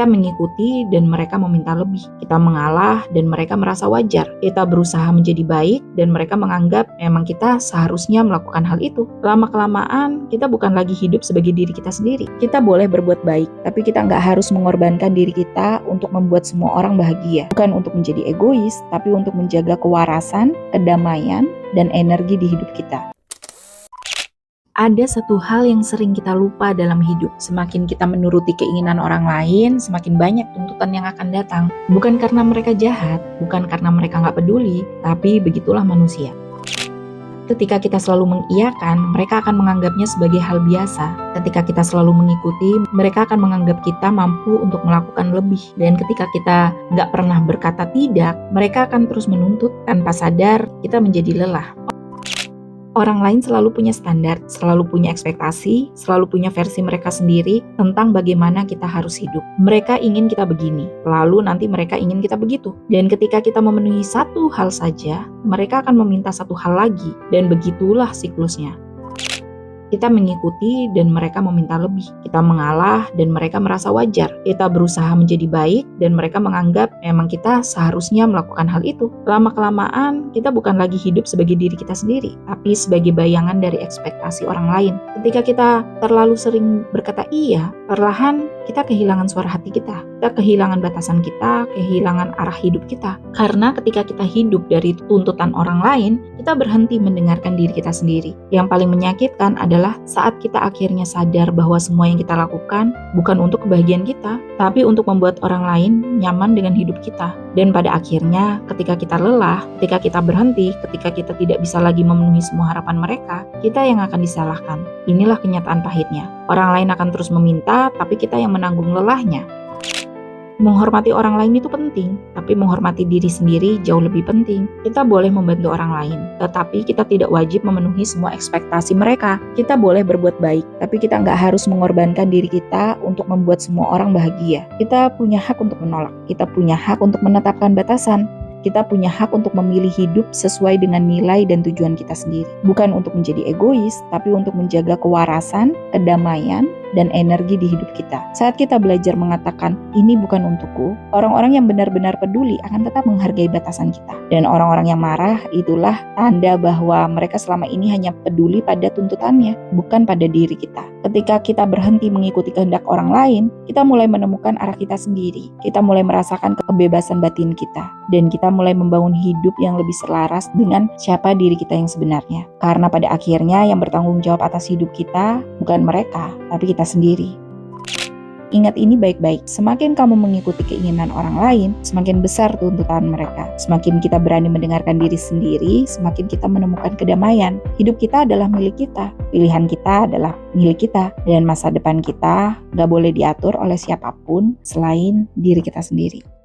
Kita mengikuti dan mereka meminta lebih. Kita mengalah dan mereka merasa wajar. Kita berusaha menjadi baik dan mereka menganggap memang kita seharusnya melakukan hal itu. Lama-kelamaan, kita bukan lagi hidup sebagai diri kita sendiri. Kita boleh berbuat baik, tapi kita nggak harus mengorbankan diri kita untuk membuat semua orang bahagia. Bukan untuk menjadi egois, tapi untuk menjaga kewarasan, kedamaian, dan energi di hidup kita. Ada satu hal yang sering kita lupa dalam hidup. Semakin kita menuruti keinginan orang lain, semakin banyak tuntutan yang akan datang. Bukan karena mereka jahat, bukan karena mereka nggak peduli, tapi begitulah manusia. Ketika kita selalu mengiyakan, mereka akan menganggapnya sebagai hal biasa. Ketika kita selalu mengikuti, mereka akan menganggap kita mampu untuk melakukan lebih. Dan ketika kita nggak pernah berkata tidak, mereka akan terus menuntut. Tanpa sadar, kita menjadi lelah. Orang lain selalu punya standar, selalu punya ekspektasi, selalu punya versi mereka sendiri tentang bagaimana kita harus hidup. Mereka ingin kita begini, lalu nanti mereka ingin kita begitu. Dan ketika kita memenuhi satu hal saja, mereka akan meminta satu hal lagi, dan begitulah siklusnya. Kita mengikuti dan mereka meminta lebih. Kita mengalah dan mereka merasa wajar. Kita berusaha menjadi baik dan mereka menganggap memang kita seharusnya melakukan hal itu. Lama-kelamaan, kita bukan lagi hidup sebagai diri kita sendiri, tapi sebagai bayangan dari ekspektasi orang lain. Ketika kita terlalu sering berkata iya, perlahan kita kehilangan suara hati kita. Kita kehilangan batasan kita, kehilangan arah hidup kita. Karena ketika kita hidup dari tuntutan orang lain, kita berhenti mendengarkan diri kita sendiri. Yang paling menyakitkan adalah saat kita akhirnya sadar bahwa semua yang kita lakukan bukan untuk kebahagiaan kita, tapi untuk membuat orang lain nyaman dengan hidup kita. Dan pada akhirnya, ketika kita lelah, ketika kita berhenti, ketika kita tidak bisa lagi memenuhi semua harapan mereka, kita yang akan disalahkan. Inilah kenyataan pahitnya. Orang lain akan terus meminta, tapi kita yang menanggung lelahnya. Menghormati orang lain itu penting, tapi menghormati diri sendiri jauh lebih penting. Kita boleh membantu orang lain, tetapi kita tidak wajib memenuhi semua ekspektasi mereka. Kita boleh berbuat baik, tapi kita nggak harus mengorbankan diri kita untuk membuat semua orang bahagia. Kita punya hak untuk menolak, kita punya hak untuk menetapkan batasan. Kita punya hak untuk memilih hidup sesuai dengan nilai dan tujuan kita sendiri. Bukan untuk menjadi egois, tapi untuk menjaga kewarasan, kedamaian, dan energi di hidup kita. Saat kita belajar mengatakan, ini bukan untukku, orang-orang yang benar-benar peduli akan tetap menghargai batasan kita. Dan orang-orang yang marah, itulah tanda bahwa mereka selama ini hanya peduli pada tuntutannya, bukan pada diri kita. Ketika kita berhenti mengikuti kehendak orang lain, kita mulai menemukan arah kita sendiri. Kita mulai merasakan kebebasan batin kita. Dan kita mulai membangun hidup yang lebih selaras dengan siapa diri kita yang sebenarnya. Karena pada akhirnya yang bertanggung jawab atas hidup kita bukan mereka, tapi kita sendiri. Ingat ini baik-baik, semakin kamu mengikuti keinginan orang lain, semakin besar tuntutan mereka. Semakin kita berani mendengarkan diri sendiri, semakin kita menemukan kedamaian. Hidup kita adalah milik kita, pilihan kita adalah milik kita, dan masa depan kita gak boleh diatur oleh siapapun selain diri kita sendiri.